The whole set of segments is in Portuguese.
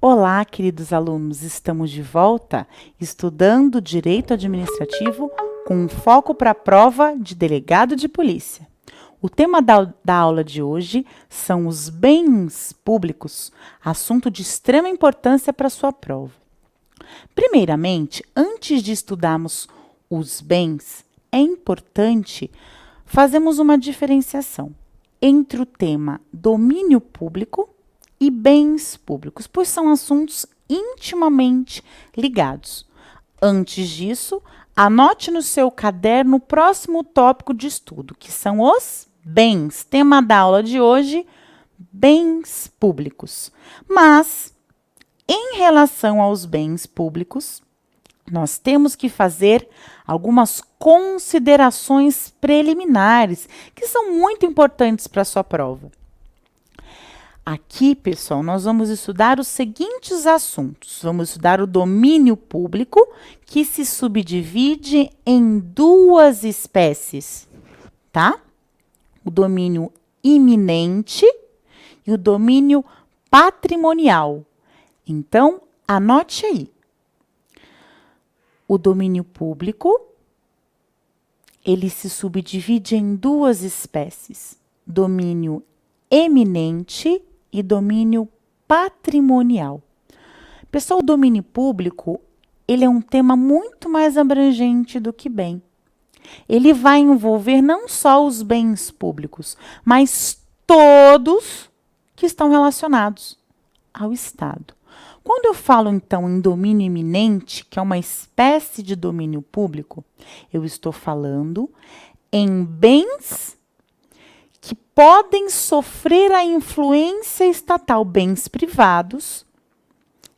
Olá, queridos alunos, estamos de volta estudando Direito Administrativo com foco para a prova de delegado de polícia. O tema da aula de hoje são os bens públicos, assunto de extrema importância para a sua prova. Primeiramente, antes de estudarmos os bens, é importante fazermos uma diferenciação entre o tema domínio público e bens públicos, pois são assuntos intimamente ligados. Antes disso, anote no seu caderno o próximo tópico de estudo, que são os bens. Tema da aula de hoje, bens públicos. Mas, em relação aos bens públicos, nós temos que fazer algumas considerações preliminares, que são muito importantes para a sua prova. Aqui, pessoal, nós vamos estudar os seguintes assuntos. Vamos estudar o domínio público, que se subdivide em duas espécies, tá? O domínio iminente e o domínio patrimonial. Então, anote aí. O domínio público, ele se subdivide em duas espécies, domínio eminente e domínio patrimonial. Pessoal, o domínio público, ele é um tema muito mais abrangente do que bem. Ele vai envolver não só os bens públicos, mas todos que estão relacionados ao Estado. Quando eu falo, então, em domínio iminente, que é uma espécie de domínio público, eu estou falando em bens que podem sofrer a influência estatal, bens privados,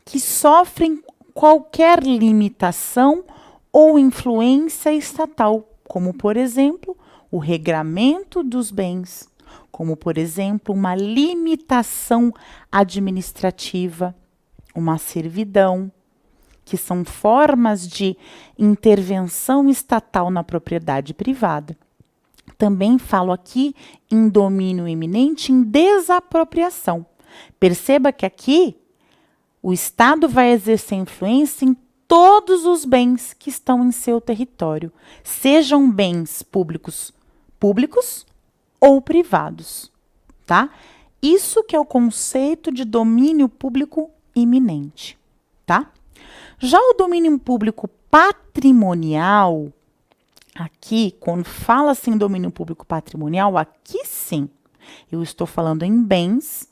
que sofrem qualquer limitação ou influência estatal, como, por exemplo, o regramento dos bens, como, por exemplo, uma limitação administrativa, uma servidão, que são formas de intervenção estatal na propriedade privada. Também falo aqui em domínio iminente, em desapropriação. Perceba que aqui o Estado vai exercer influência em todos os bens que estão em seu território, sejam bens públicos ou privados, tá? Isso que é o conceito de domínio público iminente, tá? Já o domínio público patrimonial, aqui, quando fala-se em domínio público patrimonial, aqui sim, eu estou falando em bens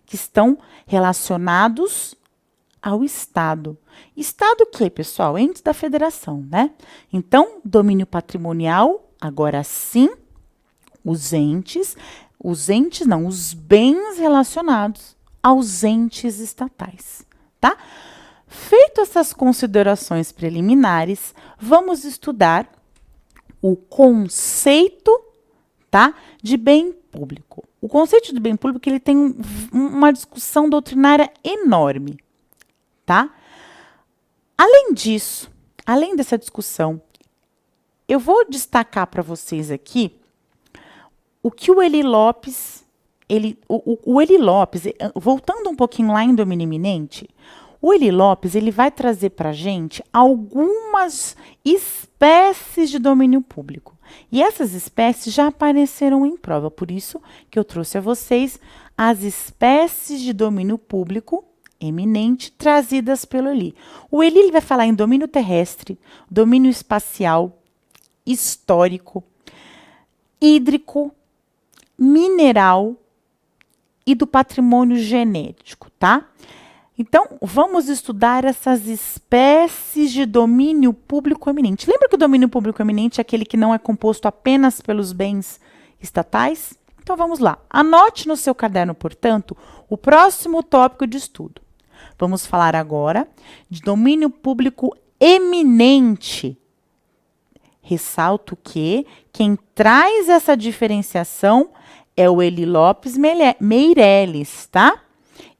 que estão relacionados ao Estado. Estado o quê, pessoal? Entes da federação, né? Então, domínio patrimonial, agora sim, os bens relacionados aos entes estatais, tá? Feito essas considerações preliminares, vamos estudar o conceito, tá, de bem público. O conceito de bem público, ele tem uma discussão doutrinária enorme, tá? Além disso, além dessa discussão, eu vou destacar para vocês aqui o que o Eli Lopes, voltando um pouquinho lá em domínio iminente, o Eli Lopes, ele vai trazer para a gente algumas espécies de domínio público. E essas espécies já apareceram em prova, por isso que eu trouxe a vocês as espécies de domínio público eminente trazidas pelo Eli. O Eli ele vai falar em domínio terrestre, domínio espacial, histórico, hídrico, mineral e do patrimônio genético, tá? Então, vamos estudar essas espécies de domínio público eminente. Lembra que o domínio público eminente é aquele que não é composto apenas pelos bens estatais? Então, vamos lá. Anote no seu caderno, portanto, o próximo tópico de estudo. Vamos falar agora de domínio público eminente. Ressalto que quem traz essa diferenciação é o Eli Lopes Meireles, tá?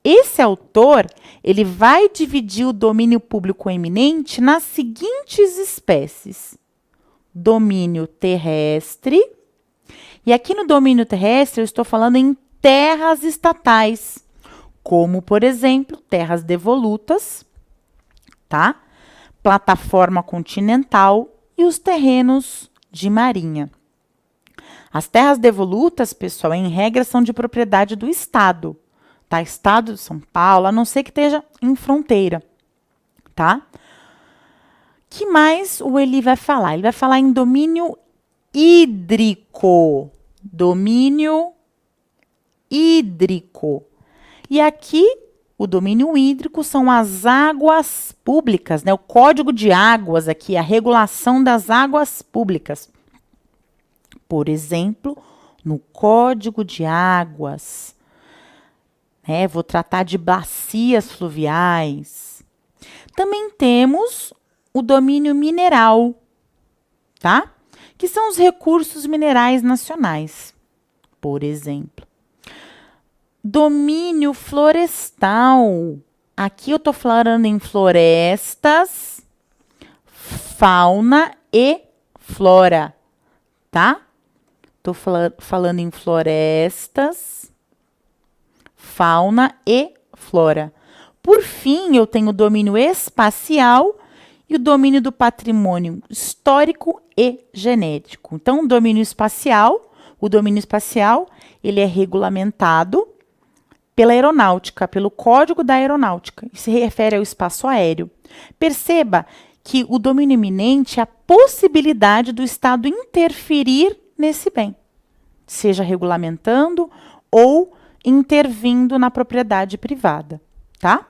Esse autor, ele vai dividir o domínio público eminente nas seguintes espécies. Domínio terrestre. E aqui no domínio terrestre, eu estou falando em terras estatais, como, por exemplo, terras devolutas, tá? Plataforma continental e os terrenos de marinha. As terras devolutas, pessoal, em regra, são de propriedade do Estado, tá? Estado de São Paulo, a não ser que esteja em fronteira, tá? Que mais o Eli vai falar? Ele vai falar em domínio hídrico. Domínio hídrico. E aqui, o domínio hídrico são as águas públicas, né? O código de águas aqui, a regulação das águas públicas. Por exemplo, no Código de Águas, né? Vou tratar de bacias fluviais. Também temos o domínio mineral, tá? Que são os recursos minerais nacionais, por exemplo. Domínio florestal. Aqui eu estou falando em florestas, fauna e flora, tá? Estou falando em florestas, fauna e flora. Por fim, eu tenho o domínio espacial e o domínio do patrimônio histórico e genético. Então, o domínio espacial, ele é regulamentado pela aeronáutica, pelo Código da Aeronáutica. Isso se refere ao espaço aéreo. Perceba que o domínio iminente é a possibilidade do Estado interferir nesse bem, seja regulamentando ou intervindo na propriedade privada, tá?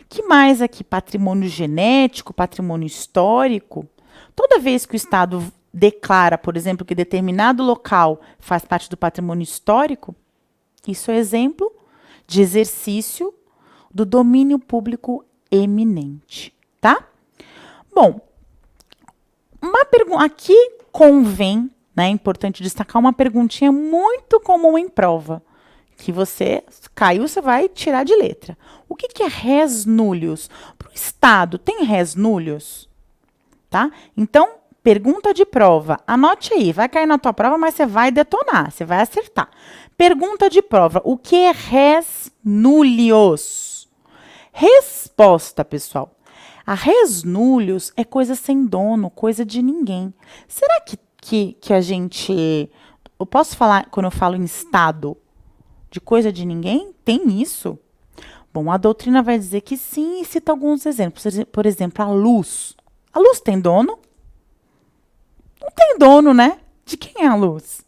Que mais aqui? Patrimônio genético, patrimônio histórico. Toda vez que o Estado declara, por exemplo, que determinado local faz parte do patrimônio histórico, isso é exemplo de exercício do domínio público eminente, tá? Bom, aqui convém, né, é importante destacar uma perguntinha muito comum em prova, que você caiu, você vai tirar de letra. O que é res nullius? Para o Estado, tem res nullius? Tá? Então, pergunta de prova. Anote aí, vai cair na tua prova, mas você vai detonar, você vai acertar. Pergunta de prova. O que é res nullius? Resposta, pessoal. A res nullius é coisa sem dono, coisa de ninguém. Será que a gente... Eu posso falar, quando eu falo em Estado, de coisa de ninguém? Tem isso? Bom, a doutrina vai dizer que sim e cita alguns exemplos. Por exemplo, a luz. A luz tem dono? Não tem dono, né? De quem é a luz?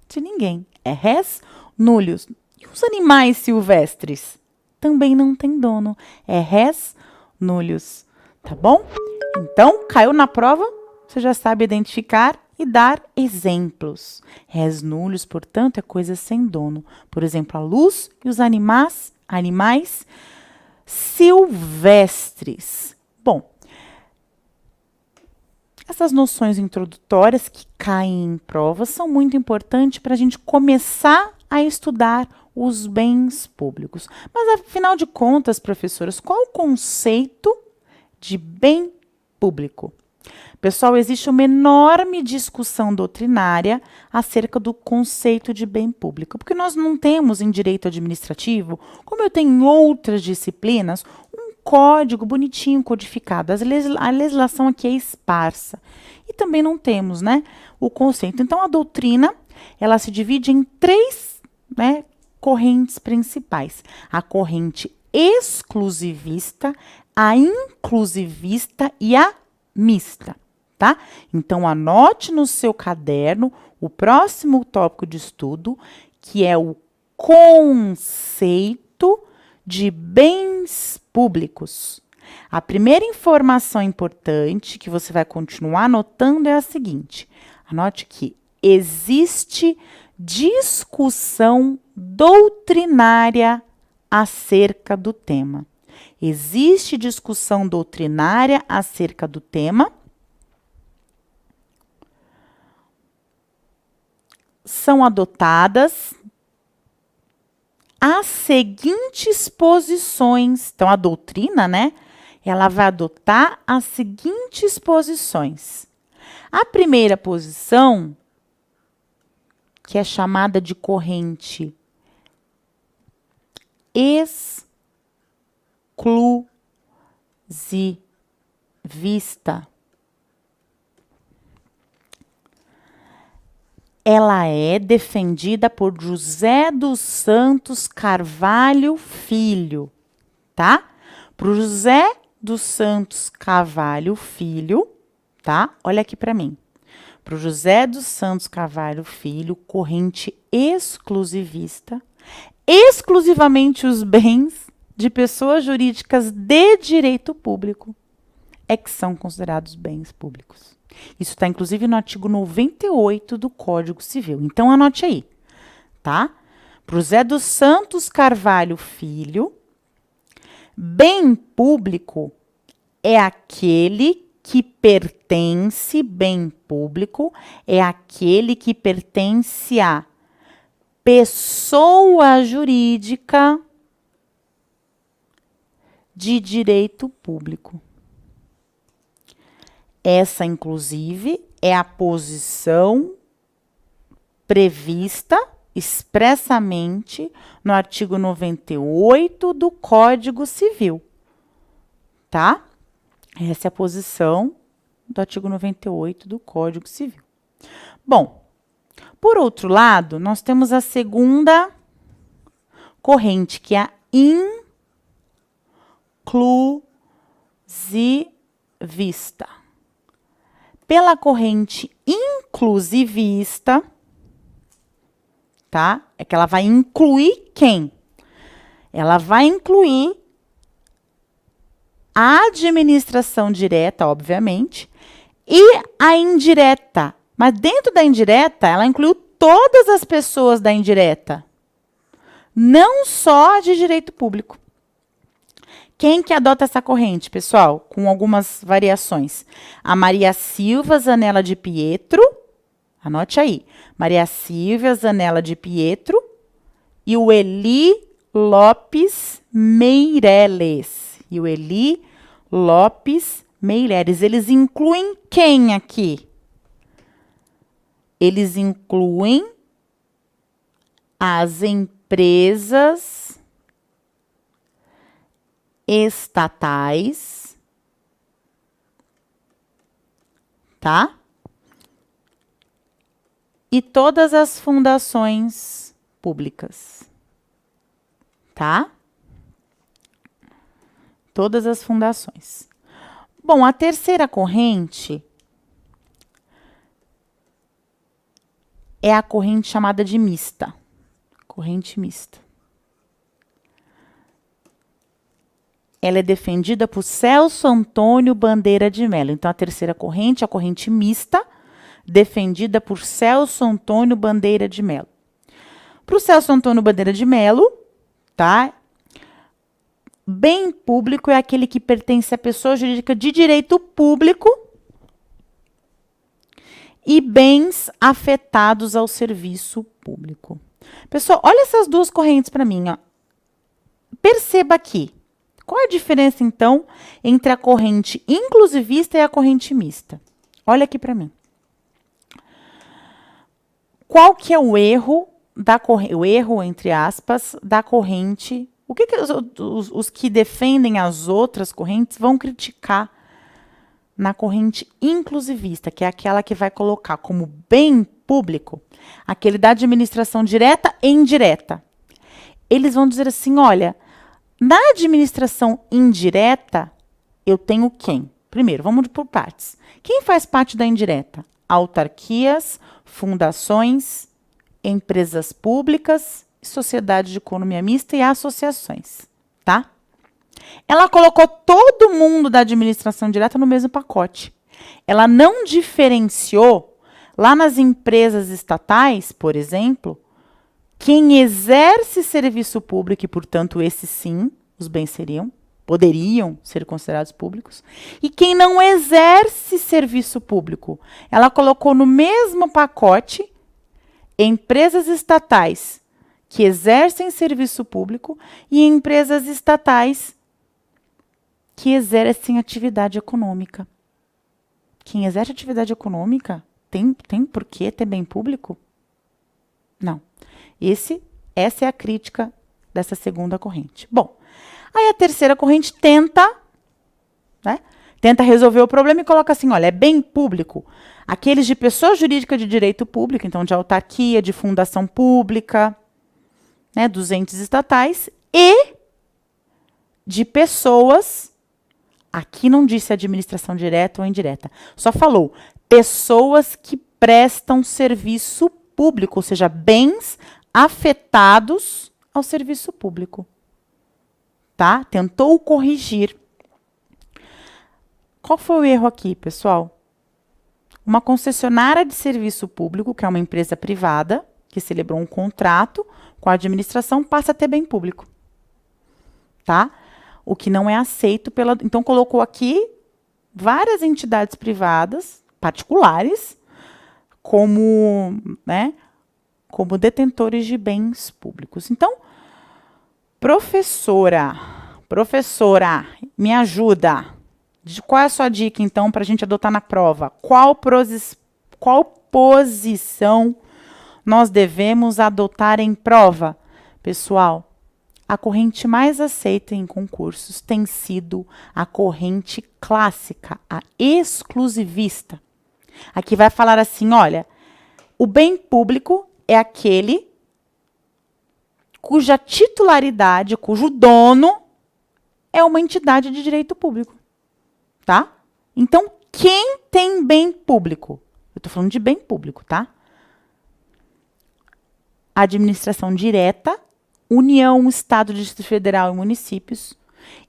De ninguém. É res nullius. E os animais silvestres? Também não tem dono. É res nullius. Tá bom? Então, caiu na prova, você já sabe identificar e dar exemplos. Res nullius, portanto, é coisa sem dono. Por exemplo, a luz e os animais silvestres. Bom, essas noções introdutórias que caem em provas são muito importantes para a gente começar a estudar os bens públicos. Mas, afinal de contas, professoras, qual o conceito de bem público? Pessoal, existe uma enorme discussão doutrinária acerca do conceito de bem público, porque nós não temos em direito administrativo, como eu tenho em outras disciplinas, um código bonitinho codificado. A legislação aqui é esparsa. E também não temos, né, o conceito. Então, a doutrina, ela se divide em três, né, correntes principais. A corrente exclusivista, a inclusivista e a mista, tá? Então, anote no seu caderno o próximo tópico de estudo, que é o conceito de bens públicos. A primeira informação importante que você vai continuar anotando é a seguinte. Anote que existe discussão doutrinária acerca do tema. Existe discussão doutrinária acerca do tema. São adotadas as seguintes posições. Então, a doutrina, né? Ela vai adotar as seguintes posições. A primeira posição, que é chamada de corrente inclusivista, ela é defendida por José dos Santos Carvalho Filho, tá? Para o José dos Santos Carvalho Filho, tá? Olha aqui para mim. Para o José dos Santos Carvalho Filho, corrente exclusivista, exclusivamente os bens de pessoas jurídicas de direito público é que são considerados bens públicos. Isso está, inclusive, no artigo 98 do Código Civil. Então, anote aí, tá? Para o José dos Santos Carvalho Filho, bem público é aquele que pertence, bem público, é aquele que pertence a pessoa jurídica de direito público. Essa, inclusive, é a posição prevista expressamente no artigo 98 do Código Civil, tá? Essa é a posição do artigo 98 do Código Civil. Bom, por outro lado, nós temos a segunda corrente, que é a inclusivista. Pela corrente inclusivista, tá? É que ela vai incluir quem? Ela vai incluir a administração direta, obviamente, e a indireta. Mas dentro da indireta, ela incluiu todas as pessoas da indireta, não só de direito público. Quem que adota essa corrente, pessoal? Com algumas variações. A Maria Silva Zanella de Pietro, anote aí, Maria Silva Zanella de Pietro e o Eli Lopes Meireles. E o Eli Lopes Meireles. Eles incluem quem aqui? Eles incluem as empresas estatais, tá? E todas as fundações públicas, tá? Todas as fundações. Bom, a terceira corrente é a corrente chamada de mista. Corrente mista. Ela é defendida por Celso Antônio Bandeira de Mello. Então, a terceira corrente é a corrente mista, defendida por Celso Antônio Bandeira de Mello. Para o Celso Antônio Bandeira de Mello, tá? Bem público é aquele que pertence à pessoa jurídica de direito público e bens afetados ao serviço público. Pessoal, olha essas duas correntes para mim, ó. Perceba aqui. Qual é a diferença, então, entre a corrente inclusivista e a corrente mista? Olha aqui para mim. Qual que é o erro, o erro, entre aspas, da corrente? O que os que defendem as outras correntes vão criticar na corrente inclusivista, que é aquela que vai colocar como bem público aquele da administração direta e indireta? Eles vão dizer assim, olha, na administração indireta, eu tenho quem? Primeiro, vamos por partes. Quem faz parte da indireta? Autarquias, fundações, empresas públicas, sociedade de economia mista e associações, tá? Ela colocou todo mundo da administração direta no mesmo pacote. Ela não diferenciou, lá nas empresas estatais, por exemplo, quem exerce serviço público, e, portanto, esse sim, os bens poderiam ser considerados públicos, e quem não exerce serviço público. Ela colocou no mesmo pacote empresas estatais que exercem serviço público e empresas estatais que exercem atividade econômica. Quem exerce atividade econômica tem por que ter bem público? Não. Essa é a crítica dessa segunda corrente. Bom, Aí a terceira corrente tenta, né, tenta resolver o problema e coloca assim, olha, é bem público. Aqueles de pessoa jurídica de direito público, então de autarquia, de fundação pública, né, dos entes estatais, e de pessoas, aqui não disse administração direta ou indireta, só falou pessoas que prestam serviço público, ou seja, bens afetados ao serviço público. Tá? Tentou corrigir. Qual foi o erro aqui, pessoal? Uma concessionária de serviço público, que é uma empresa privada, que celebrou um contrato com a administração, passa a ter bem público. Tá? O que não é aceito pela... Então, colocou aqui várias entidades privadas, particulares, como, né, como detentores de bens públicos. Então, professora, me ajuda. Qual é a sua dica, então, para a gente adotar na prova? Qual posição nós devemos adotar em prova? Pessoal, a corrente mais aceita em concursos tem sido a corrente clássica, a exclusivista. Aqui vai falar assim, olha, o bem público é aquele cuja titularidade, cujo dono é uma entidade de direito público. Tá? Então, quem tem bem público? Eu estou falando de bem público, tá? Administração direta, União, Estado, Distrito Federal e municípios.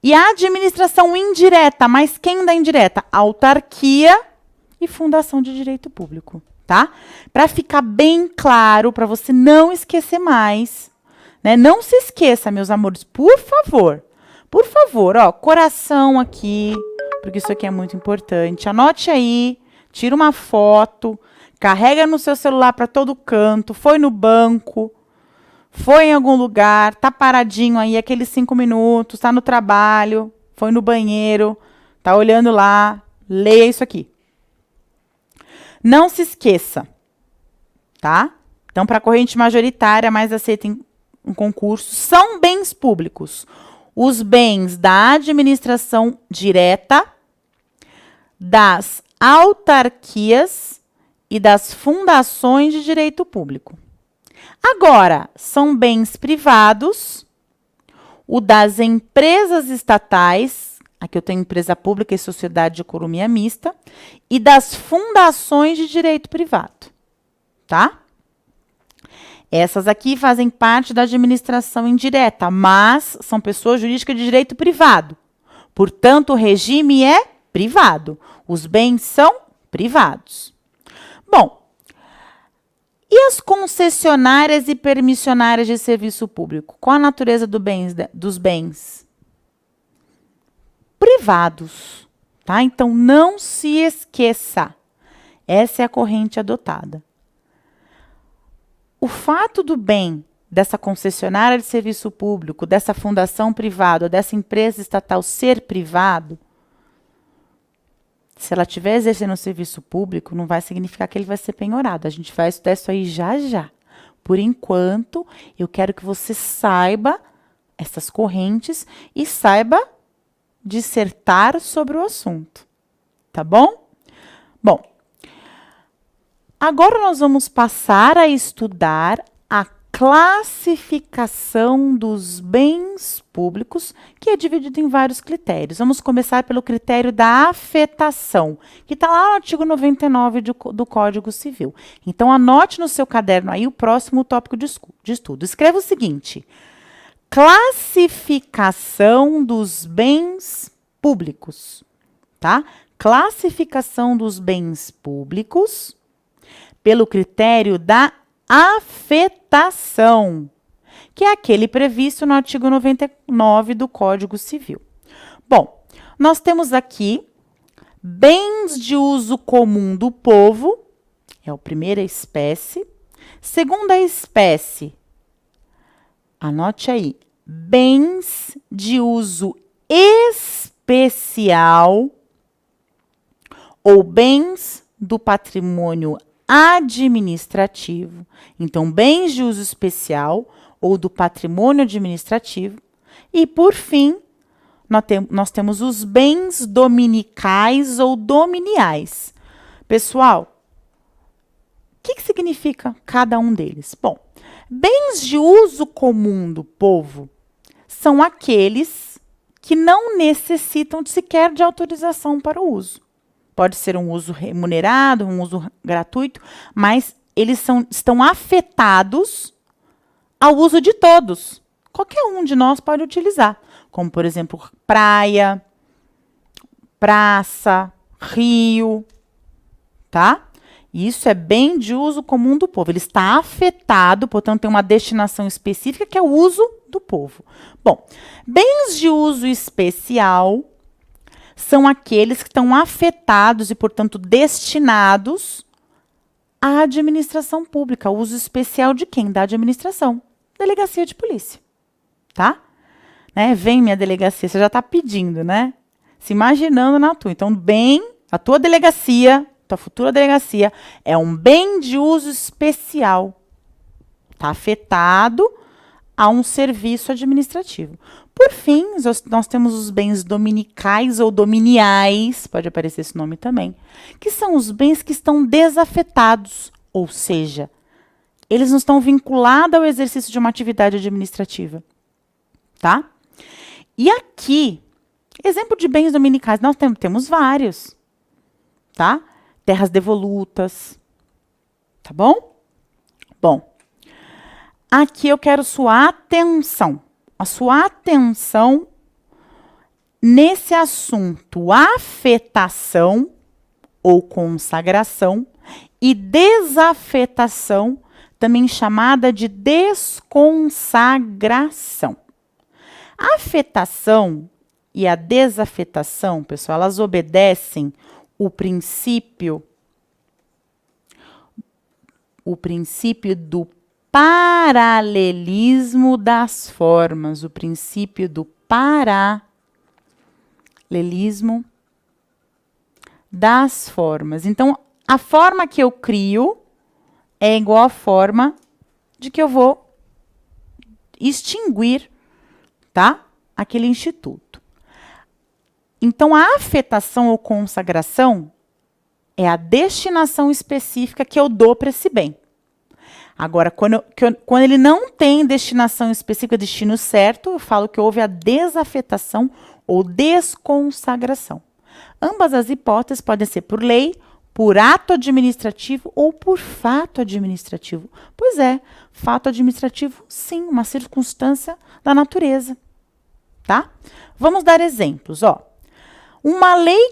E a administração indireta, mas quem dá indireta? Autarquia e fundação de direito público, tá? Para ficar bem claro, para você não esquecer mais, né? Não se esqueça, meus amores, por favor, ó, coração aqui, porque isso aqui é muito importante. Anote aí, tira uma foto, carrega no seu celular para todo canto, foi no banco, foi em algum lugar, tá paradinho aí, aqueles 5 minutos, tá no trabalho, foi no banheiro, tá olhando lá, leia isso aqui. Não se esqueça, tá? Então, para a corrente majoritária mais aceita em concurso, são bens públicos. Os bens da administração direta, das autarquias e das fundações de direito público. Agora, são bens privados, o das empresas estatais, aqui eu tenho empresa pública e sociedade de economia mista, e das fundações de direito privado, tá? Essas aqui fazem parte da administração indireta, mas são pessoas jurídicas de direito privado. Portanto, o regime é privado. Os bens são privados. Bom, e as concessionárias e permissionárias de serviço público? Qual a natureza dos bens? Privados, tá? Então, não se esqueça. Essa é a corrente adotada. O fato do bem dessa concessionária de serviço público, dessa fundação privada, dessa empresa estatal ser privado, se ela estiver exercendo um serviço público, não vai significar que ele vai ser penhorado. A gente vai estudar isso aí já já. Por enquanto, eu quero que você saiba essas correntes e saiba dissertar sobre o assunto. Tá bom? Bom, agora nós vamos passar a estudar a classificação dos bens públicos, que é dividido em vários critérios. Vamos começar pelo critério da afetação, que está lá no artigo 99 do Código Civil. Então, anote no seu caderno aí o próximo tópico de estudo. Escreva o seguinte: classificação dos bens públicos, tá? Classificação dos bens públicos pelo critério da afetação, que é aquele previsto no artigo 99 do Código Civil. Bom, nós temos aqui bens de uso comum do povo, é a primeira espécie. Segunda espécie, anote aí, bens de uso especial ou bens do patrimônio administrativo. Então, bens de uso especial ou do patrimônio administrativo. E, por fim, nós temos os bens dominicais ou dominiais. Pessoal, o que significa cada um deles? Bom, bens de uso comum do povo são aqueles que não necessitam sequer de autorização para o uso. Pode ser um uso remunerado, um uso gratuito, mas eles estão afetados ao uso de todos. Qualquer um de nós pode utilizar, como, por exemplo, praia, praça, rio, tá? Isso é bem de uso comum do povo. Ele está afetado, portanto, tem uma destinação específica, que é o uso do povo. Bom, bens de uso especial são aqueles que estão afetados e, portanto, destinados à administração pública. O uso especial de quem? Da administração. Delegacia de polícia, tá? Né? Vem minha delegacia, você já está pedindo, né? Se imaginando na tua. Então, bem, a tua delegacia, tua futura delegacia, é um bem de uso especial. Está afetado a um serviço administrativo. Por fim, nós temos os bens dominicais ou dominiais, pode aparecer esse nome também, que são os bens que estão desafetados, ou seja, eles não estão vinculados ao exercício de uma atividade administrativa, tá? E aqui, exemplo de bens dominicais, nós temos vários, tá? Terras devolutas, tá bom? Bom, aqui eu quero sua atenção. A sua atenção nesse assunto afetação ou consagração e desafetação, também chamada de desconsagração. A afetação e a desafetação, pessoal, elas obedecem o princípio do paralelismo das formas, o princípio do paralelismo das formas. Então, a forma que eu crio é igual à forma de que eu vou extinguir, tá? Aquele instituto. Então, a afetação ou consagração é a destinação específica que eu dou para esse bem. Agora, quando ele não tem destinação específica, destino certo, eu falo que houve a desafetação ou desconsagração. Ambas as hipóteses podem ser por lei, por ato administrativo ou por fato administrativo. Pois é, fato administrativo, sim, uma circunstância da natureza. Tá? Vamos dar exemplos. Ó. Uma lei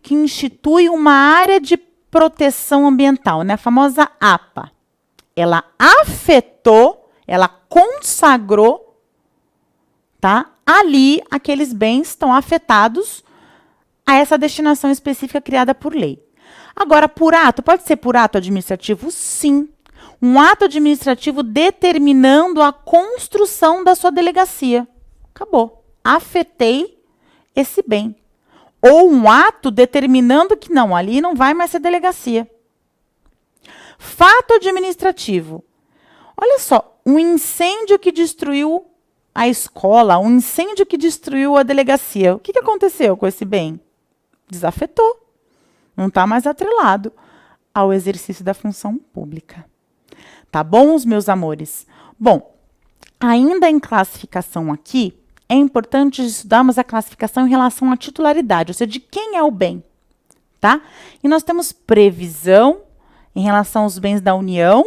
que institui uma área de proteção ambiental, né? A famosa APA. Ela afetou, ela consagrou, tá? Ali, aqueles bens estão afetados a essa destinação específica criada por lei. Agora, por ato, pode ser por ato administrativo? Sim. Um ato administrativo determinando a construção da sua delegacia. Acabou. Afetei esse bem. Ou um ato determinando que não, ali não vai mais ser delegacia. Fato administrativo. Olha só, um incêndio que destruiu a escola, um incêndio que destruiu a delegacia. O que aconteceu com esse bem? Desafetou. Não está mais atrelado ao exercício da função pública. Tá bom, os meus amores? Bom, ainda em classificação aqui, é importante estudarmos a classificação em relação à titularidade, ou seja, de quem é o bem. Tá? E nós temos previsão em relação aos bens da União,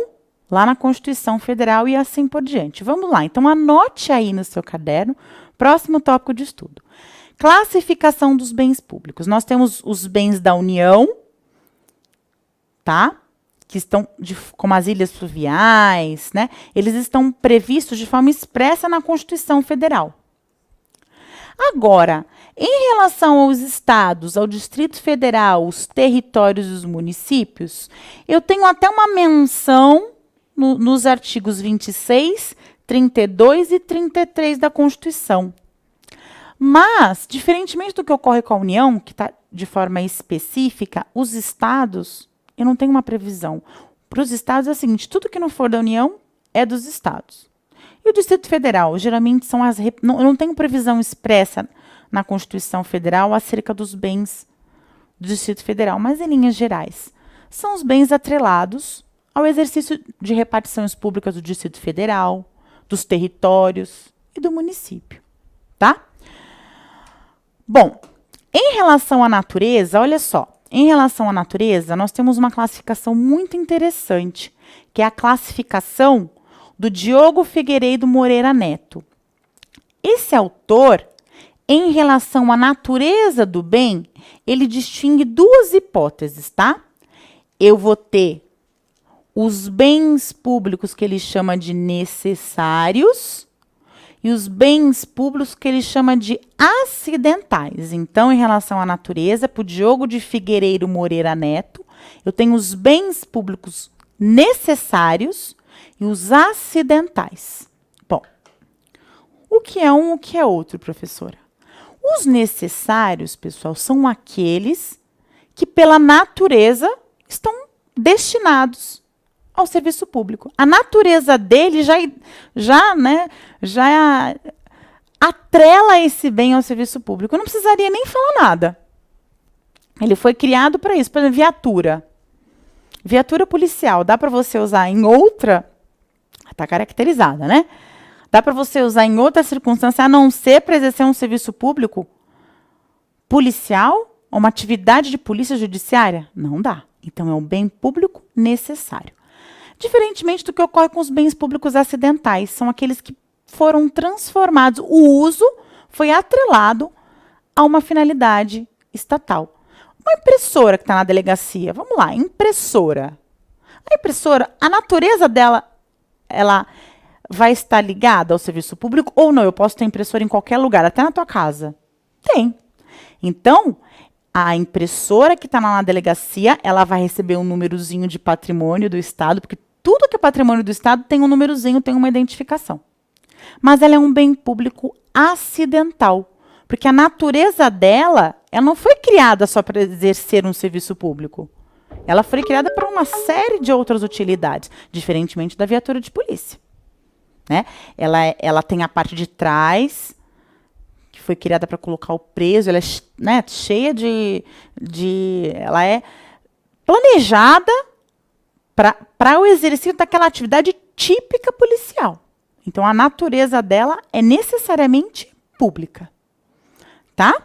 lá na Constituição Federal e assim por diante. Vamos lá, então anote aí no seu caderno, próximo tópico de estudo. Classificação dos bens públicos. Nós temos os bens da União, tá? Que estão, como as ilhas fluviais, né? Eles estão previstos de forma expressa na Constituição Federal. Agora, em relação aos estados, ao Distrito Federal, os territórios e os municípios, eu tenho até uma menção nos artigos 26, 32 e 33 da Constituição. Mas, diferentemente do que ocorre com a União, que está de forma específica, os estados, eu não tenho uma previsão. Para os estados é o seguinte, tudo que não for da União é dos estados. E o Distrito Federal, geralmente, são eu não tenho previsão expressa na Constituição Federal acerca dos bens do Distrito Federal, mas em linhas gerais. São os bens atrelados ao exercício de repartições públicas do Distrito Federal, dos territórios e do município, tá? Bom, em relação à natureza, olha só, em relação à natureza, nós temos uma classificação muito interessante, que é a classificação do Diogo Figueiredo Moreira Neto. Esse autor, em relação à natureza do bem, ele distingue duas hipóteses, tá? Eu vou ter os bens públicos que ele chama de necessários e os bens públicos que ele chama de acidentais. Então, em relação à natureza, para o Diogo de Figueiredo Moreira Neto, eu tenho os bens públicos necessários e os acidentais. Bom, o que é um, o que é outro, professora? Os necessários, pessoal, são aqueles que, pela natureza, estão destinados ao serviço público. A natureza dele já atrela esse bem ao serviço público. Eu não precisaria nem falar nada. Ele foi criado para isso. Por exemplo, viatura. Viatura policial. Dá para você usar em outra... Está caracterizada, né? Dá para você usar em outra circunstância, a não ser para exercer um serviço público policial ou uma atividade de polícia judiciária? Não dá. Então, é um bem público necessário. Diferentemente do que ocorre com os bens públicos acidentais, são aqueles que foram transformados, o uso foi atrelado a uma finalidade estatal. Uma impressora que está na delegacia, vamos lá, impressora. A impressora, a natureza dela, ela vai estar ligada ao serviço público ou não? Eu posso ter impressora em qualquer lugar, até na tua casa? Tem. Então, a impressora que está na delegacia, ela vai receber um númerozinho de patrimônio do Estado, porque tudo que é patrimônio do Estado tem um númerozinho, tem uma identificação. Mas ela é um bem público acidental, porque a natureza dela, ela não foi criada só para exercer um serviço público. Ela foi criada para uma série de outras utilidades, diferentemente da viatura de polícia. Né? Ela tem a parte de trás, que foi criada para colocar o preso, ela é cheia ela é planejada para o exercício daquela atividade típica policial. Então, a natureza dela é necessariamente pública. Tá?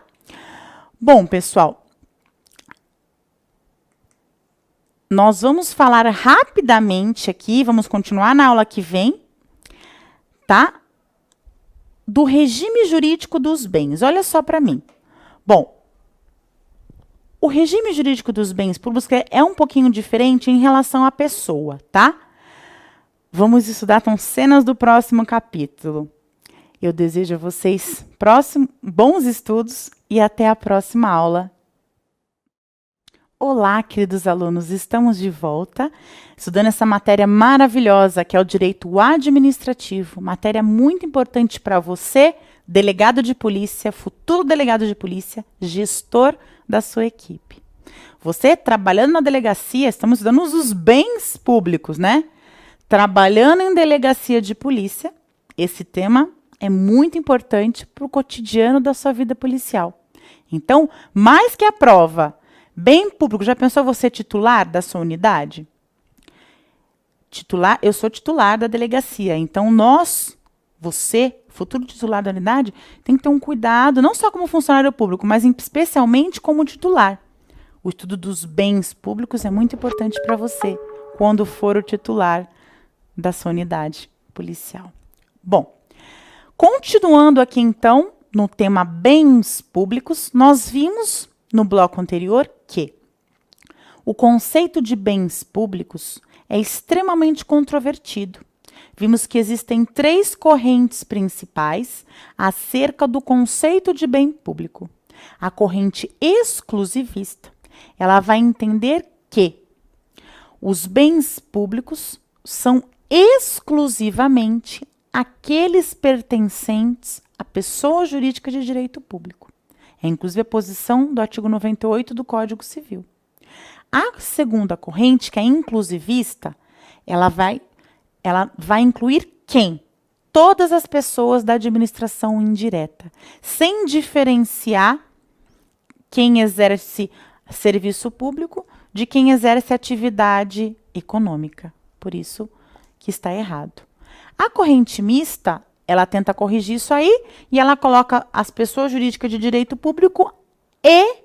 Bom, pessoal, nós vamos falar rapidamente aqui, vamos continuar na aula que vem, tá? Do regime jurídico dos bens. Olha só para mim. Bom, o regime jurídico dos bens públicos é um pouquinho diferente em relação à pessoa, tá? Vamos estudar com cenas do próximo capítulo. Eu desejo a vocês bons estudos e até a próxima aula. Olá, queridos alunos, estamos de volta, estudando essa matéria maravilhosa, que é o direito administrativo, matéria muito importante para você, delegado de polícia, futuro delegado de polícia, gestor da sua equipe. Você, trabalhando na delegacia, estamos estudando os bens públicos, né? Trabalhando em delegacia de polícia, esse tema é muito importante para o cotidiano da sua vida policial. Então, mais que a prova, bem público, já pensou você titular da sua unidade? Eu sou titular da delegacia, então você, futuro titular da unidade, tem que ter um cuidado, não só como funcionário público, mas especialmente como titular. O estudo dos bens públicos é muito importante para você, quando for o titular da sua unidade policial. Bom, continuando aqui então, no tema bens públicos, nós vimos no bloco anterior que o conceito de bens públicos é extremamente controvertido. Vimos que existem 3 correntes principais acerca do conceito de bem público. A corrente exclusivista, ela vai entender que os bens públicos são exclusivamente aqueles pertencentes à pessoa jurídica de direito público. É inclusive a posição do artigo 98 do Código Civil. A segunda corrente, que é inclusivista, ela vai incluir quem? todas as pessoas da administração indireta, sem diferenciar quem exerce serviço público de quem exerce atividade econômica. Por isso que está errado. A corrente mista, ela tenta corrigir isso aí e ela coloca as pessoas jurídicas de direito público e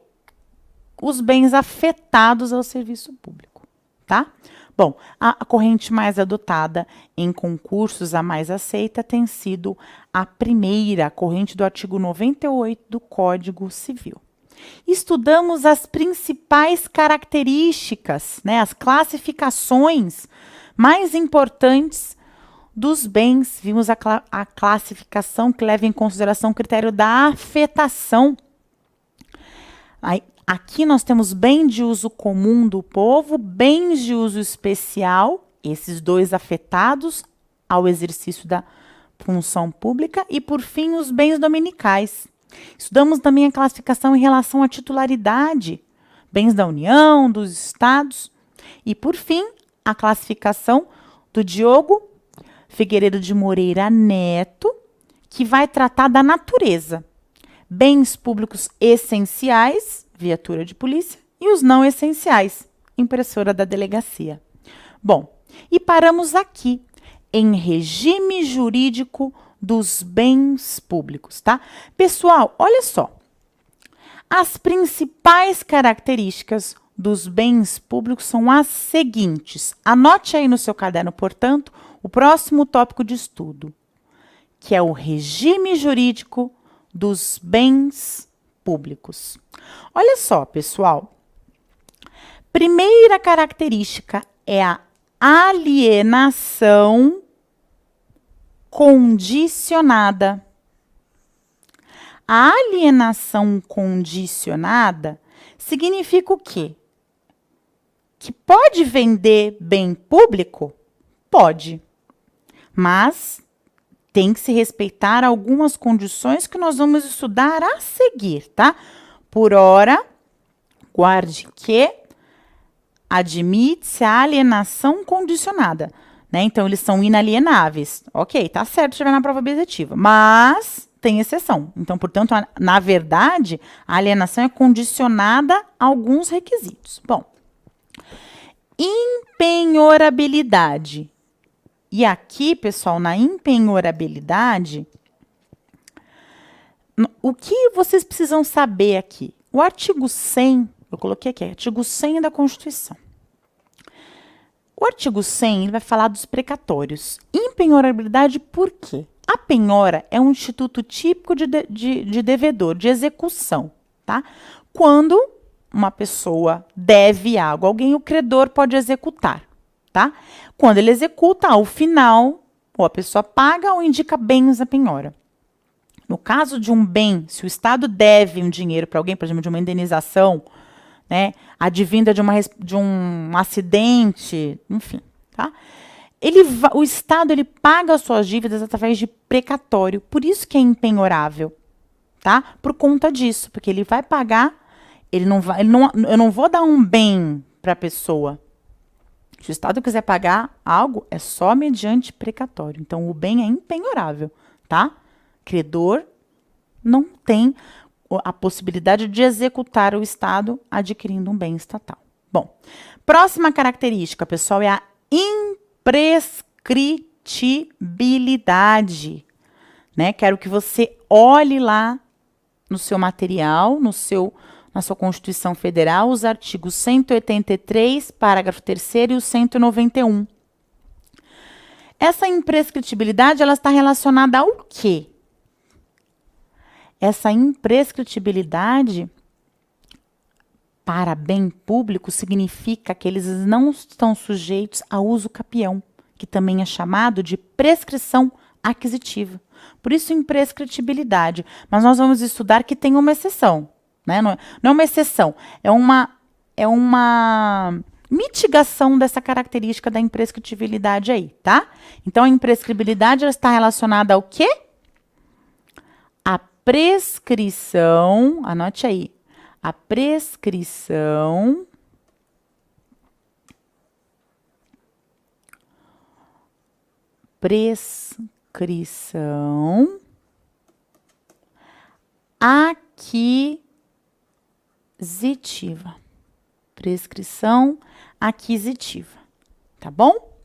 os bens afetados ao serviço público, tá? Bom, a corrente mais adotada em concursos, a mais aceita, tem sido a primeira, a corrente do artigo 98 do Código Civil. Estudamos as principais características, né, as classificações mais importantes dos bens. Vimos a classificação que leva em consideração o critério da afetação. Aqui nós temos bem de uso comum do povo, bens de uso especial, esses dois afetados ao exercício da função pública, e, por fim, os bens dominicais. Estudamos também a classificação em relação à titularidade, bens da União, dos Estados. E, por fim, a classificação do Diogo Figueiredo de Moreira Neto, que vai tratar da natureza. Bens públicos essenciais, viatura de polícia, e os não essenciais, impressora da delegacia. Bom, e paramos aqui, em regime jurídico dos bens públicos, tá? Pessoal, olha só. As principais características dos bens públicos são as seguintes. Anote aí no seu caderno, portanto, o próximo tópico de estudo, que é o regime jurídico dos bens públicos. Olha só, pessoal. Primeira característica é a alienação condicionada. A alienação condicionada significa o quê? Que pode vender bem público? Pode. Mas tem que se respeitar algumas condições que nós vamos estudar a seguir, tá? Por ora, guarde que admite-se a alienação condicionada. Né? Então, eles são inalienáveis. Ok, tá certo, estiver na prova objetiva. Mas tem exceção. Então, portanto, na verdade, a alienação é condicionada a alguns requisitos. Bom, empenhorabilidade. E aqui, pessoal, na empenhorabilidade, o que vocês precisam saber aqui? O artigo 100, eu coloquei aqui, artigo 100 da Constituição. O artigo 100 ele vai falar dos precatórios. Empenhorabilidade por quê? A penhora é um instituto típico de devedor, de execução, tá? Quando uma pessoa deve algo a alguém, o credor pode executar, tá? Quando ele executa, ao final, ou a pessoa paga ou indica bens à penhora. No caso de um bem, se o Estado deve um dinheiro para alguém, por exemplo, de uma indenização, né, advinda de um acidente, enfim, tá? O Estado ele paga as suas dívidas através de precatório, por isso que é empenhorável, tá? Por conta disso, porque ele vai pagar, eu não vou dar um bem para a pessoa. Se o Estado quiser pagar algo, é só mediante precatório. Então, o bem é empenhorável, tá? Credor não tem a possibilidade de executar o Estado adquirindo um bem estatal. Bom, próxima característica, pessoal, é a imprescritibilidade. Né? Quero que você olhe lá no seu material, na sua Constituição Federal, os artigos 183, parágrafo 3º e o 191. Essa imprescritibilidade, ela está relacionada ao quê? Essa imprescritibilidade para bem público significa que eles não estão sujeitos a uso capião, que também é chamado de prescrição aquisitiva. Por isso, imprescritibilidade. Mas nós vamos estudar que tem uma exceção. Né? Não é uma exceção, é uma mitigação dessa característica da imprescritibilidade aí, tá? Então, a imprescritibilidade ela está relacionada ao quê? A prescrição, anote aí, a prescrição aquisitiva. Prescrição aquisitiva. Tá bom?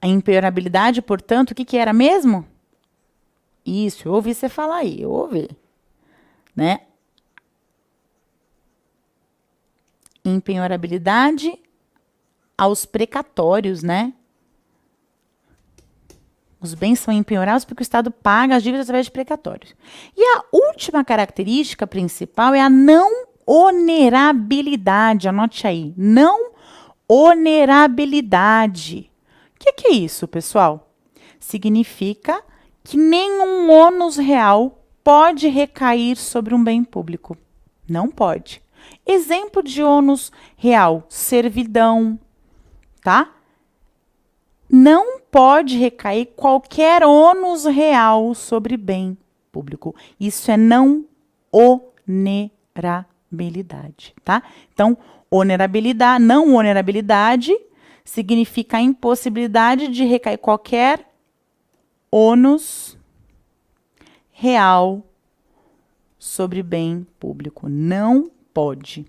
A impenhorabilidade, portanto, o que era mesmo? Isso, eu ouvi você falar aí, eu ouvi. Né? Impenhorabilidade aos precatórios, né? Os bens são impenhoráveis porque o Estado paga as dívidas através de precatórios. E a última característica principal é a não onerabilidade. Anote aí. Não onerabilidade. O que é isso, pessoal? Significa que nenhum ônus real pode recair sobre um bem público. Não pode. Exemplo de ônus real, servidão, tá? Não pode recair qualquer ônus real sobre bem público. Isso é não onerabilidade, tá? Então, onerabilidade, não onerabilidade significa a impossibilidade de recair qualquer ônus real sobre bem público. Não pode,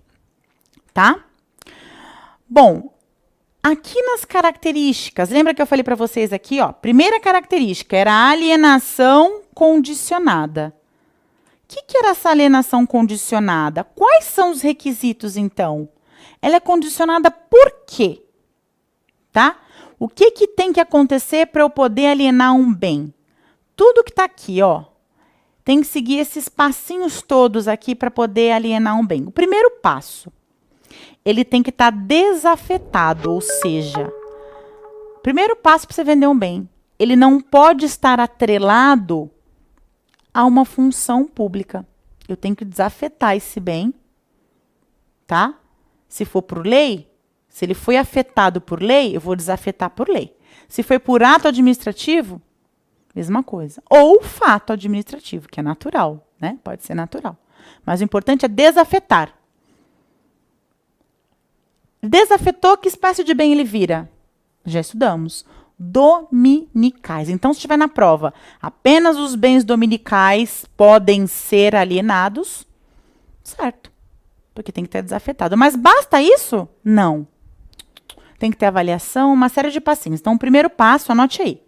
tá? Bom, aqui nas características, lembra que eu falei para vocês aqui, ó, primeira característica era a alienação condicionada. O que era essa alienação condicionada? Quais são os requisitos, então? Ela é condicionada por quê? Tá? O que tem que acontecer para eu poder alienar um bem? Tudo que está aqui, ó, tem que seguir esses passinhos todos aqui para poder alienar um bem. O primeiro passo, ele tem que estar desafetado, ou seja, primeiro passo para você vender um bem, ele não pode estar atrelado a uma função pública. Eu tenho que desafetar esse bem, tá? Se for por lei, se ele foi afetado por lei, eu vou desafetar por lei. Se foi por ato administrativo, mesma coisa. Ou fato administrativo, que é natural, né? Pode ser natural. Mas o importante é desafetar. Desafetou, que espécie de bem ele vira? Já estudamos. Dominicais. Então, se estiver na prova, apenas os bens dominicais podem ser alienados, certo? Porque tem que ter desafetado. Mas basta isso? Não. Tem que ter avaliação, uma série de passinhos. Então, o primeiro passo, anote aí,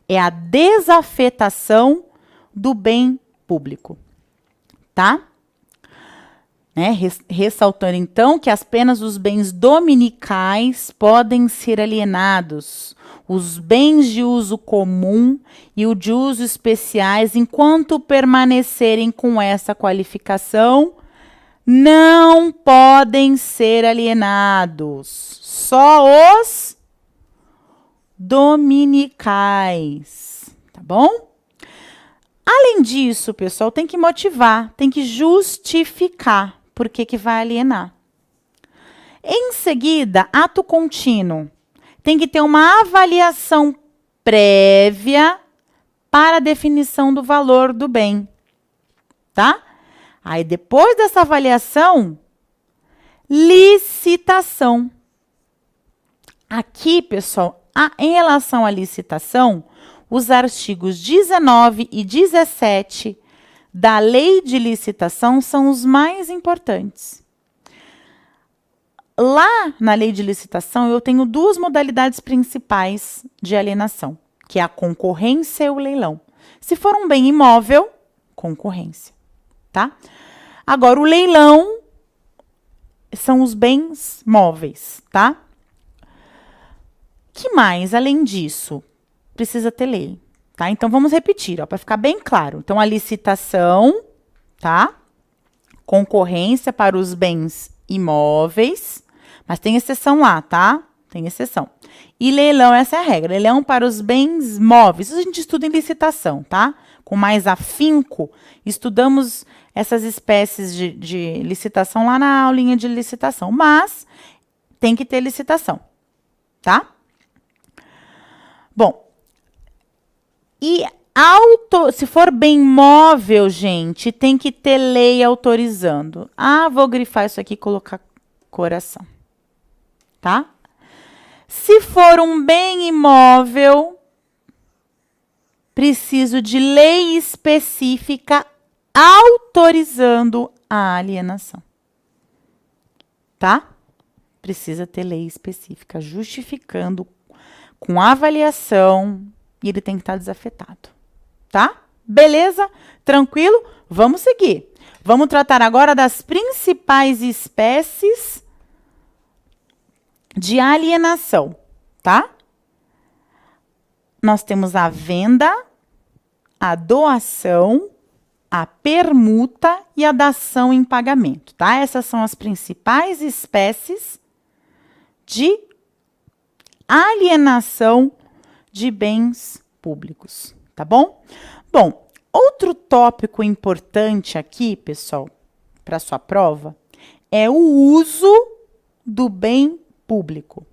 é a desafetação do bem público, tá? Né? Ressaltando, então, que apenas os bens dominicais podem ser alienados. Os bens de uso comum e o de uso especiais, enquanto permanecerem com essa qualificação, não podem ser alienados. Só os dominicais, tá bom? Além disso, pessoal, tem que motivar, tem que justificar por que vai alienar. Em seguida, ato contínuo. Tem que ter uma avaliação prévia para a definição do valor do bem, tá? Aí, depois dessa avaliação, licitação. Aqui, pessoal, em relação à licitação, os artigos 19 e 17 da Lei de Licitação são os mais importantes. Lá na Lei de Licitação, eu tenho duas modalidades principais de alienação, que é a concorrência e o leilão. Se for um bem imóvel, concorrência, tá? Agora, o leilão são os bens móveis, tá? Que mais, além disso? Precisa ter lei, tá? Então, vamos repetir, ó, para ficar bem claro. Então, a licitação, tá? Concorrência para os bens imóveis, mas tem exceção lá, tá? Tem exceção. E leilão, essa é a regra. Leilão para os bens móveis. Isso a gente estuda em licitação, tá? Com mais afinco, estudamos essas espécies de licitação lá na aulinha de licitação. Mas tem que ter licitação, tá? Bom, e se for bem móvel, gente, tem que ter lei autorizando. Ah, vou grifar isso aqui e colocar coração, tá? Se for um bem imóvel, preciso de lei específica autorizando a alienação. Tá? Precisa ter lei específica justificando com avaliação e ele tem que estar desafetado. Tá? Beleza? Tranquilo? Vamos seguir. Vamos tratar agora das principais espécies de alienação, tá? Nós temos a venda, a doação, a permuta e a dação em pagamento, tá? Essas são as principais espécies de alienação de bens públicos, tá bom? Bom, outro tópico importante aqui, pessoal, para sua prova, é o uso do bem público,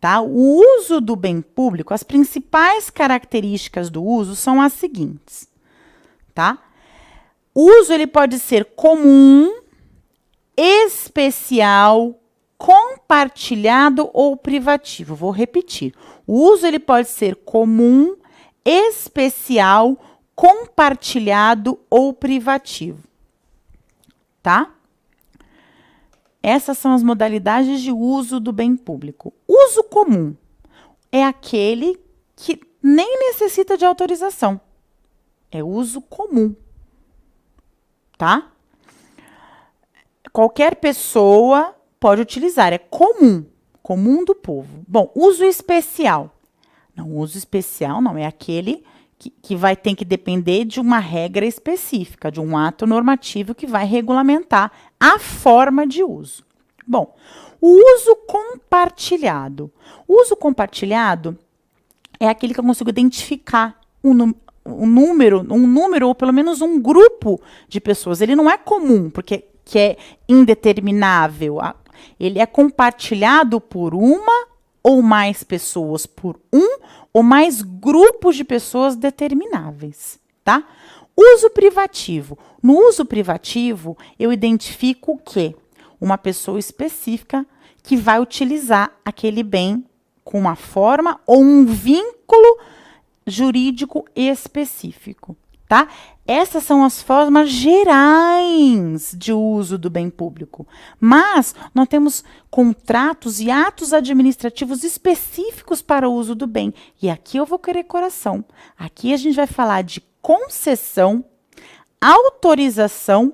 tá? O uso do bem público, as principais características do uso são as seguintes, tá? O uso ele pode ser comum, especial, compartilhado ou privativo. Vou repetir. O uso ele pode ser comum, especial, compartilhado ou privativo, tá? Essas são as modalidades de uso do bem público. Uso comum é aquele que nem necessita de autorização. É uso comum, tá? Qualquer pessoa pode utilizar, é comum, comum do povo. Bom, uso especial. Não, uso especial não, é aquele que vai ter que depender de uma regra específica, de um ato normativo que vai regulamentar a forma de uso. Bom, o uso compartilhado. O uso compartilhado é aquele que eu consigo identificar um número ou pelo menos um grupo de pessoas. Ele não é comum, porque que é indeterminável. Ele é compartilhado por uma ou mais pessoas, por um ou mais grupos de pessoas determináveis, tá? Uso privativo. No uso privativo, eu identifico o quê? Uma pessoa específica que vai utilizar aquele bem com uma forma ou um vínculo jurídico específico, tá? Essas são as formas gerais de uso do bem público. Mas nós temos contratos e atos administrativos específicos para o uso do bem. E aqui eu vou querer coração. Aqui a gente vai falar de concessão, autorização,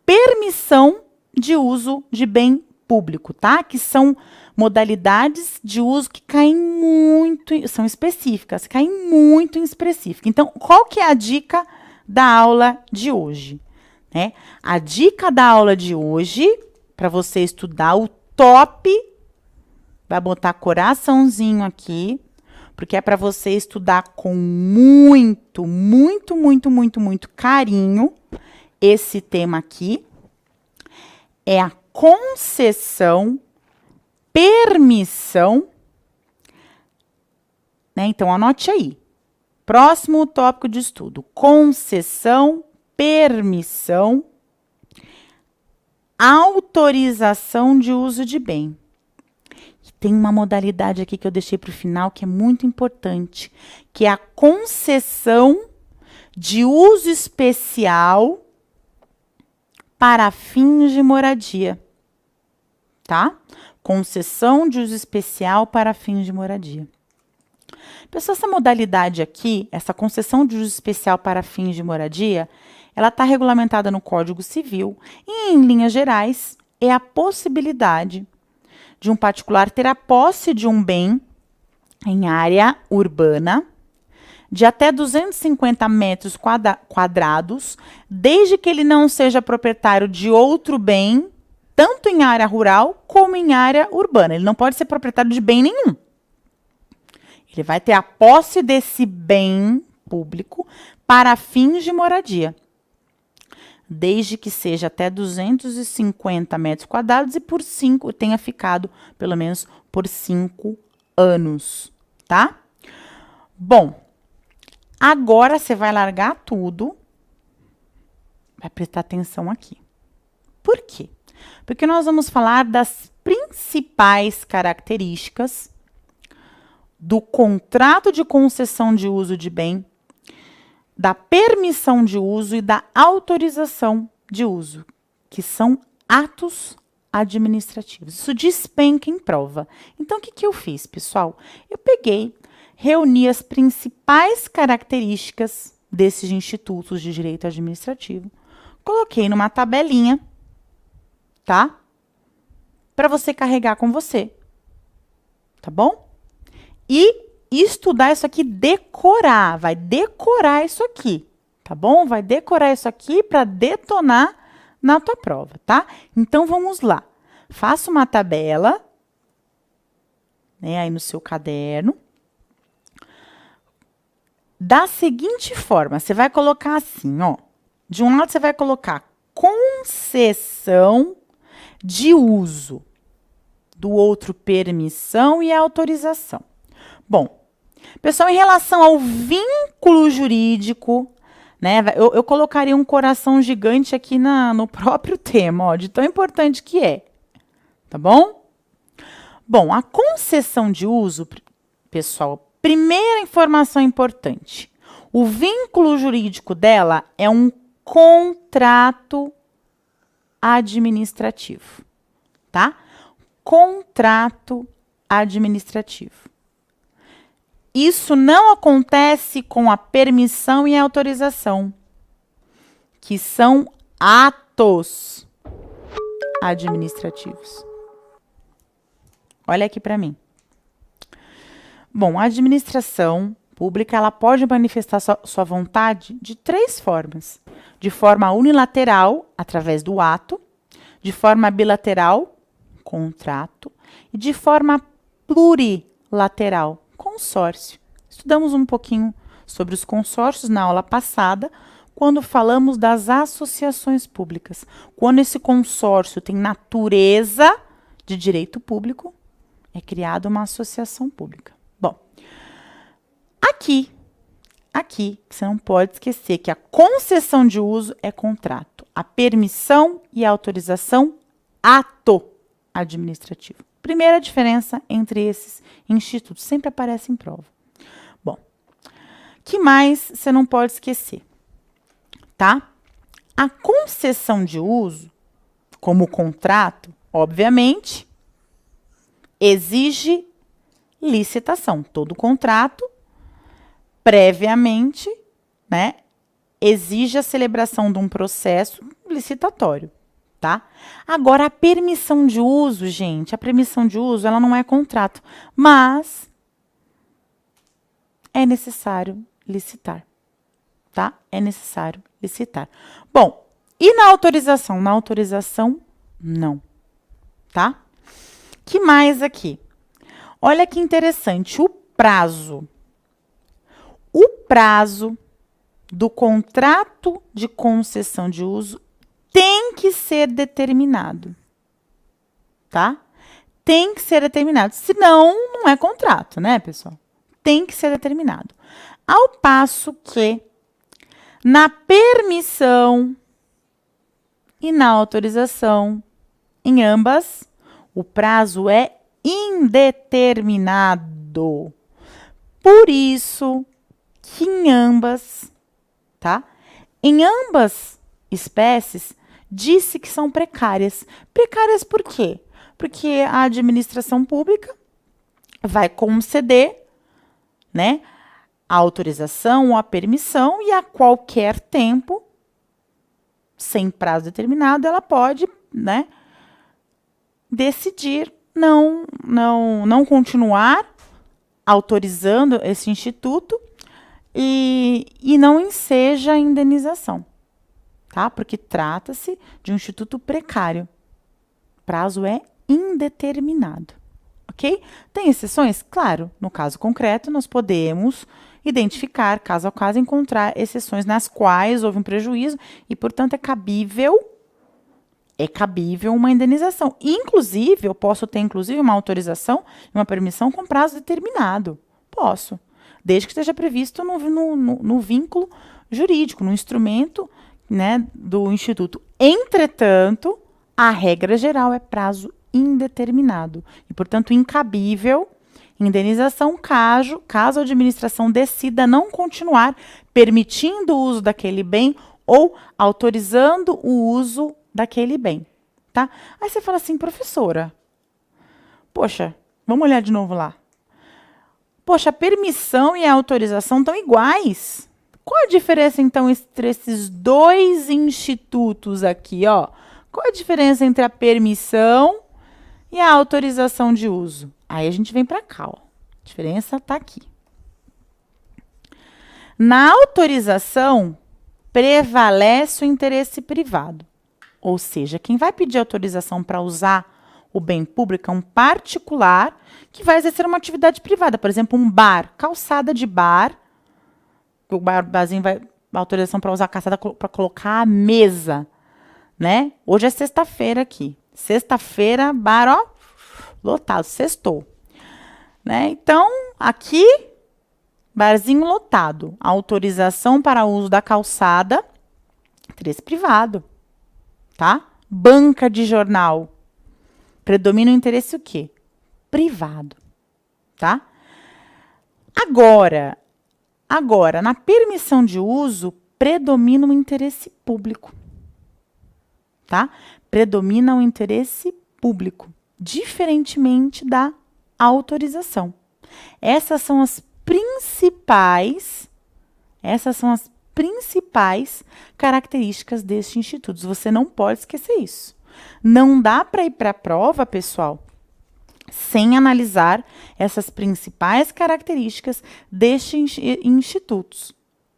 permissão de uso de bem público, tá? Que são modalidades de uso que caem muito, são específicas, caem muito em específico. Então, qual que é a dica da aula de hoje, né? A dica da aula de hoje, para você estudar o top, vai botar coraçãozinho aqui, porque é para você estudar com muito carinho esse tema aqui. É a concessão, permissão, né? Então, anote aí. Próximo tópico de estudo, concessão, permissão, autorização de uso de bem. E tem uma modalidade aqui que eu deixei para o final que é muito importante, que é a concessão de uso especial para fins de moradia, tá? Concessão de uso especial para fins de moradia. Pessoal, essa modalidade aqui, essa concessão de uso especial para fins de moradia, ela está regulamentada no Código Civil e, em linhas gerais, é a possibilidade de um particular ter a posse de um bem em área urbana de até 250 metros quadrados, desde que ele não seja proprietário de outro bem, tanto em área rural como em área urbana. Ele não pode ser proprietário de bem nenhum. Ele vai ter a posse desse bem público para fins de moradia, desde que seja até 250 metros quadrados e tenha ficado pelo menos por 5 anos, tá? Bom, agora você vai largar tudo, vai prestar atenção aqui. Por quê? Porque nós vamos falar das principais características do contrato de concessão de uso de bem da permissão de uso e da autorização de uso, que são atos administrativos. Isso despenca em prova. Então, o que eu fiz, pessoal? Eu peguei, reuni as principais características desses institutos de direito administrativo, coloquei numa tabelinha, tá? Para você carregar com você, tá bom? E estudar isso aqui, decorar, vai decorar isso aqui, tá bom? Vai decorar isso aqui para detonar na tua prova, tá? Então, vamos lá. Faça uma tabela, né, aí no seu caderno. Da seguinte forma, você vai colocar assim, ó. De um lado, você vai colocar concessão de uso. Do outro, permissão e autorização. Bom, pessoal, em relação ao vínculo jurídico, né, eu colocaria um coração gigante aqui no próprio tema, ó, de tão importante que é. Tá bom? Bom, a concessão de uso, pessoal, primeira informação importante. O vínculo jurídico dela é um contrato administrativo, tá? Contrato administrativo. Isso não acontece com a permissão e a autorização, que são atos administrativos. Olha aqui para mim. Bom, a administração pública, ela pode manifestar sua vontade de 3 formas. De forma unilateral, através do ato, de forma bilateral, contrato, e de forma plurilateral, consórcio. Estudamos um pouquinho sobre os consórcios na aula passada, quando falamos das associações públicas. Quando esse consórcio tem natureza de direito público, é criada uma associação pública. Bom, aqui, você não pode esquecer que a concessão de uso é contrato. A permissão e a autorização, ato administrativo. Primeira diferença entre esses institutos, sempre aparece em prova. Bom, que mais você não pode esquecer, tá? A concessão de uso, como contrato, obviamente, exige licitação. Todo contrato, previamente, né, exige a celebração de um processo licitatório, tá? Agora, a permissão de uso, gente, a permissão de uso, ela não é contrato, mas é necessário licitar, tá? É necessário licitar. Bom, e na autorização? Na autorização, não, tá? Que mais aqui? Olha que interessante, o prazo. O prazo do contrato de concessão de uso tem que ser determinado, tá? Tem que ser determinado, senão não é contrato, né, pessoal? Tem que ser determinado. Ao passo que na permissão e na autorização, em ambas, o prazo é indeterminado. Por isso que em ambas, tá? Em ambas espécies, disse que são precárias. Precárias por quê? Porque a administração pública vai conceder, né, a autorização ou a permissão e a qualquer tempo, sem prazo determinado, ela pode, né, decidir não continuar autorizando esse instituto e não enseja a indenização, tá? Porque trata-se de um instituto precário. O prazo é indeterminado, ok? Tem exceções? Claro, no caso concreto, nós podemos identificar, caso a caso, encontrar exceções nas quais houve um prejuízo e, portanto, é cabível uma indenização. Inclusive, eu posso ter, inclusive, uma autorização e uma permissão com prazo determinado. Posso. Desde que esteja previsto no vínculo jurídico, no instrumento, né, do Instituto. Entretanto, a regra geral é prazo indeterminado. E, portanto, incabível Indenização caso a administração decida não continuar permitindo o uso daquele bem ou autorizando o uso daquele bem, tá? Aí você fala assim, professora, poxa, vamos olhar de novo lá. Poxa, a permissão e a autorização estão iguais. Qual a diferença, então, entre esses dois institutos aqui, ó? Qual a diferença entre a permissão e a autorização de uso? Aí a gente vem para cá, ó. A diferença está aqui. Na autorização, prevalece o interesse privado. Ou seja, quem vai pedir autorização para usar o bem público é um particular que vai exercer uma atividade privada. Por exemplo, um bar, calçada de bar. O barzinho vai autorização para usar a calçada para colocar a mesa, né? Hoje é sexta-feira aqui. Sexta-feira, bar, ó, lotado, sextou. Né? Então, aqui, barzinho lotado. Autorização para uso da calçada, interesse privado, tá? Banca de jornal. Predomina o interesse o quê? Privado, tá? Agora, na permissão de uso, predomina o interesse público, tá? Predomina o interesse público, diferentemente da autorização. Essas são as principais características deste instituto. Você não pode esquecer isso. Não dá para ir para a prova, pessoal, sem analisar essas principais características destes institutos,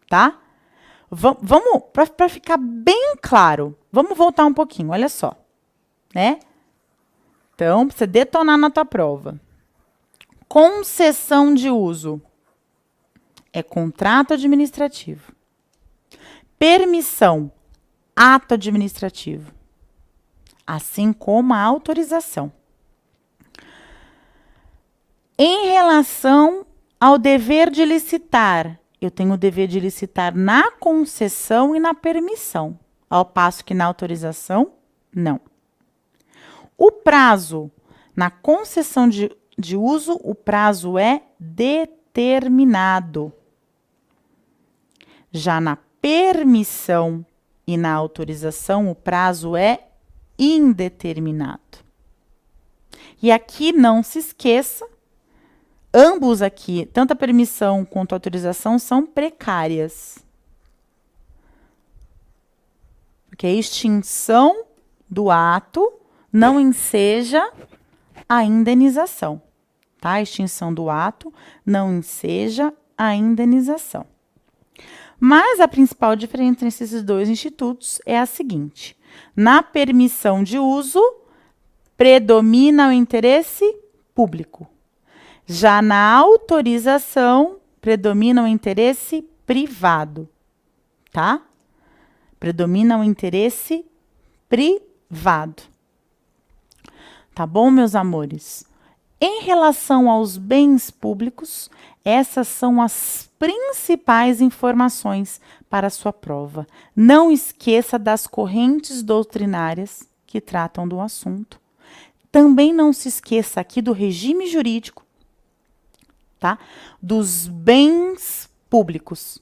tá? Vamos, para ficar bem claro, vamos voltar um pouquinho, olha só, né? Então, para você detonar na tua prova. Concessão de uso é contrato administrativo. Permissão, ato administrativo. Assim como a autorização. Em relação ao dever de licitar, eu tenho o dever de licitar na concessão e na permissão, ao passo que na autorização, não. O prazo, na concessão de uso, o prazo é determinado. Já na permissão e na autorização, o prazo é indeterminado. E aqui não se esqueça, ambos aqui, tanto a permissão quanto a autorização, são precárias. Porque a extinção do ato não enseja a indenização. Tá? A extinção do ato não enseja a indenização. Mas a principal diferença entre esses dois institutos é a seguinte. Na permissão de uso, predomina o interesse público. Já na autorização, predomina o interesse privado, tá? Predomina o interesse privado. Tá bom, meus amores? Em relação aos bens públicos, essas são as principais informações para a sua prova. Não esqueça das correntes doutrinárias que tratam do assunto. Também não se esqueça aqui do regime jurídico, tá? Dos bens públicos.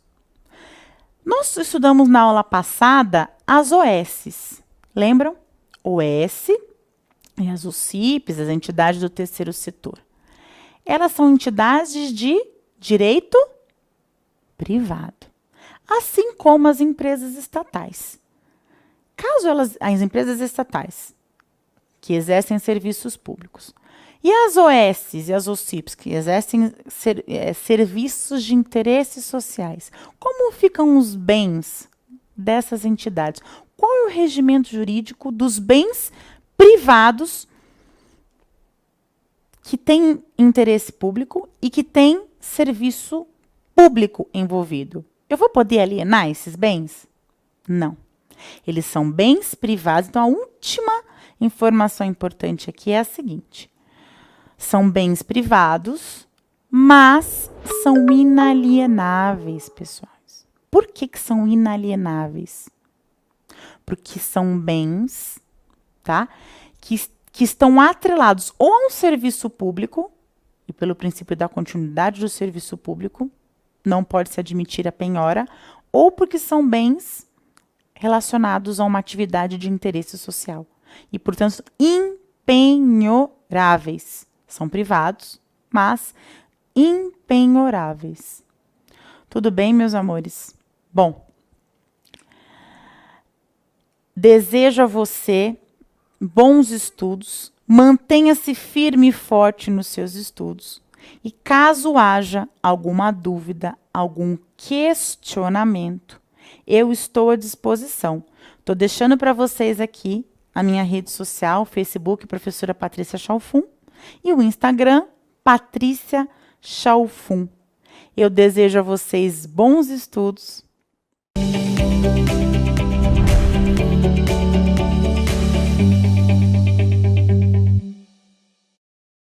Nós estudamos na aula passada as OSs. Lembram? OS e as UCIPs, as entidades do terceiro setor. Elas são entidades de direito privado, assim como as empresas estatais. Caso as empresas estatais que exercem serviços públicos e as OSs e as OCIPs que exercem serviços de interesses sociais, como ficam os bens dessas entidades? Qual é o regimento jurídico dos bens privados que têm interesse público e que têm serviço público envolvido? Eu vou poder alienar esses bens? Não. Eles são bens privados. Então, a última informação importante aqui é a seguinte. São bens privados, mas são inalienáveis, pessoais. Por que são inalienáveis? Porque são bens, tá? Que estão atrelados ou a um serviço público, e pelo princípio da continuidade do serviço público, não pode se admitir a penhora, ou porque são bens relacionados a uma atividade de interesse social e, portanto, impenhoráveis. São privados, mas impenhoráveis. Tudo bem, meus amores? Bom, desejo a você bons estudos, mantenha-se firme e forte nos seus estudos. E caso haja alguma dúvida, algum questionamento, eu estou à disposição. Estou deixando para vocês aqui a minha rede social, Facebook, Professora Patrícia Chalfun, e o Instagram, Patrícia Chalfun. Eu desejo a vocês bons estudos.